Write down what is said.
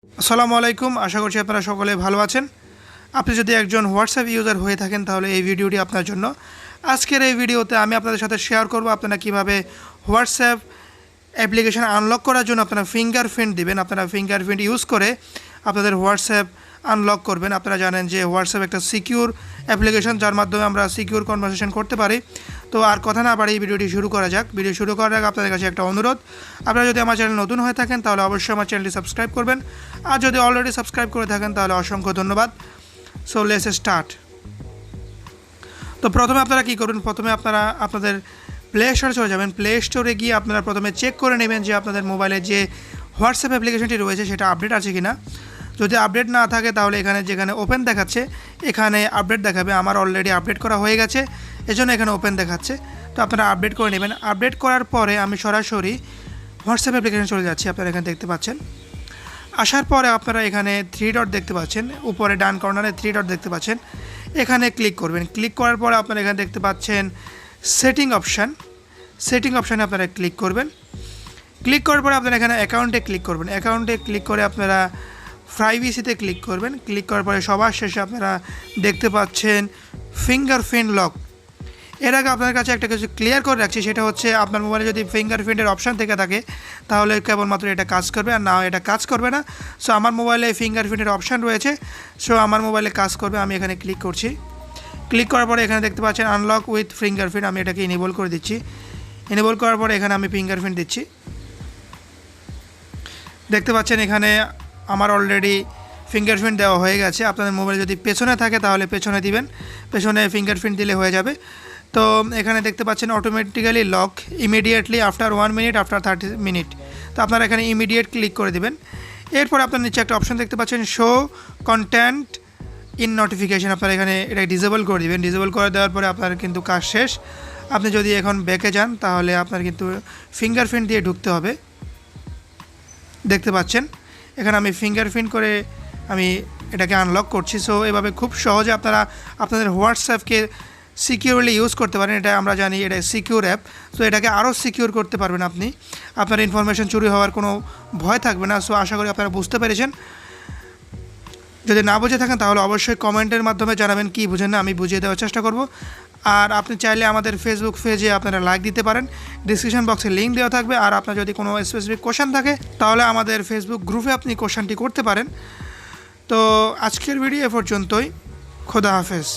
আসসালামু আলাইকুম, আশা করছি আপনারা সকলে ভালো আছেন। আপনি যদি একজন হোয়াটসঅ্যাপ ইউজার হয়ে থাকেন তাহলে এই ভিডিওটি আপনার জন্য। আজকের এই ভিডিওতে আমি আপনাদের সাথে শেয়ার করব আপনারা কিভাবে হোয়াটসঅ্যাপ অ্যাপ্লিকেশন আনলক করার জন্য আপনারা ফিঙ্গারপ্রিন্ট দিবেন। আপনারা ফিঙ্গারপ্রিন্ট ইউজ করে আপনাদের হোয়াটসঅ্যাপ আনলক করবেন। আপনারা জানেন যে হোয়াটসঅ্যাপ একটা সিকিউর অ্যাপ্লিকেশন, যার মাধ্যমে আমরা সিকিউর কনভারসেশন করতে পারি। তো আর কথা না বাড়িয়ে ভিডিওটি শুরু করা যাক। ভিডিও শুরু করার আগে আপনাদের কাছে একটা অনুরোধ, আপনারা যদি আমার চ্যানেল নতুন হয়ে থাকেন তাহলে অবশ্যই আমার চ্যানেলটি সাবস্ক্রাইব করবেন, আর যদি অলরেডি সাবস্ক্রাইব করে থাকেন তাহলে অসংখ্য ধন্যবাদ। So let's start. তো প্রথমে আপনারা কী করবেন, প্রথমে আপনারা আপনাদের প্লে স্টোরে চলে যাবেন। প্লে স্টোরে গিয়ে আপনারা প্রথমে চেক করে নেবেন যে আপনাদের মোবাইলে যে হোয়াটসঅ্যাপ অ্যাপ্লিকেশনটি রয়েছে সেটা আপডেট আছে কি না। যদি আপডেট না থাকে তাহলে এখানে যেখানে ওপেন দেখাচ্ছে এখানে আপডেট দেখাবে। আমার অলরেডি আপডেট করা হয়ে গেছে, এজন্য এখানে ওপেন দেখাচ্ছে। তো আপনারা আপডেট করে নেবেন। আপডেট করার পরে আমি সরাসরি হোয়াটসঅ্যাপ অ্যাপ্লিকেশন চলে যাচ্ছি। আপনারা এখানে দেখতে পাচ্ছেন। আসার পরে আপনারা এখানে 3 ডট দেখতে পাচ্ছেন, উপরে ডান কর্নারে 3 ডট দেখতে পাচ্ছেন, এখানে ক্লিক করবেন। ক্লিক করার পরে আপনারা এখানে দেখতে পাচ্ছেন সেটিং অপশান। সেটিং অপশানে আপনারা ক্লিক করবেন। ক্লিক করার পরে আপনারা এখানে অ্যাকাউন্টে ক্লিক করবেন। অ্যাকাউন্টে ক্লিক করে আপনারা প্রাইভেসিতে ক্লিক করবেন। ক্লিক করার পরে সবার শেষে আপনারা দেখতে পাচ্ছেন ফিঙ্গারপ্রিন্ট লক। এর আগে আপনার কাছে একটা কিছু ক্লিয়ার করে রাখছি, সেটা হচ্ছে আপনার মোবাইলে যদি ফিঙ্গারপ্রিন্টের অপশান থেকে থাকে তাহলে কেবলমাত্র এটা কাজ করবে, আর না এটা কাজ করবে না। সো আমার মোবাইলে ফিঙ্গারপ্রিন্টের অপশান রয়েছে, সো আমার মোবাইলে কাজ করবে। আমি এখানে ক্লিক করছি। ক্লিক করার পরে এখানে দেখতে পাচ্ছেন আনলক উইথ ফিঙ্গারপ্রিন্ট, আমি এটাকে ইনেবল করে দিচ্ছি। ইনেবল করার পরে এখানে আমি ফিঙ্গারপ্রিন্ট দিচ্ছি। দেখতে পাচ্ছেন এখানে আমার অলরেডি ফিঙ্গারপ্রিন্ট দেওয়া হয়ে গেছে। আপনাদের মোবাইল যদি পেছনে থাকে তাহলে পেছনে দিবেন, পেছনে ফিঙ্গারপ্রিন্ট দিলে হয়ে যাবে। তো এখানে দেখতে পাচ্ছেন automatically lock immediately after 1 minute after 30 minute. তো আপনারা এখানে ইমিডিয়েট ক্লিক করে দেবেন। এরপর আপনার নিচে একটা অপশন দেখতে পাচ্ছেন শো কন্টেন্ট ইন নোটিফিকেশান। আপনারা এখানে এটা ডিসেবল করে দেবেন। ডিসেবল করে দেওয়ার পরে আপনার কিন্তু কাজ শেষ। আপনি যদি এখন ব্যাকে যান তাহলে আপনার কিন্তু ফিঙ্গারপ্রিন্ট দিয়ে ঢুকতে হবে। দেখতে পাচ্ছেন এখানে আমি ফিঙ্গারপ্রিন্ট করে আমি এটাকে আনলক করছি। সো এভাবে খুব সহজে আপনারা আপনাদের হোয়াটসঅ্যাপকে সিকিউরলি ইউজ করতে পারেন। এটা আমরা জানি এটা সিকিউর অ্যাপ, সো এটাকে আরও সিকিউর করতে পারবেন আপনি। আপনার ইনফরমেশন চুরি হওয়ার কোনো ভয় থাকবে না। সো আশা করি আপনারা বুঝতে পেরেছেন। যদি না বুঝে থাকেন তাহলে অবশ্যই কমেন্টের মাধ্যমে জানাবেন কি বুঝেন না, আমি বুঝিয়ে দেওয়ার চেষ্টা করব। আর আপনি চাইলে আমাদের ফেসবুক পেজে আপনারা লাইক দিতে পারেন, ডিসক্রিপশন বক্সে লিঙ্ক দেওয়া থাকবে। আর আপনার যদি কোনো স্পেসিফিক কোশ্চেন থাকে তাহলে আমাদের ফেসবুক গ্রুপে আপনি কোশ্চেনটি করতে পারেন। তো আজকের ভিডিও এ পর্যন্তই। খোদা হাফেজ।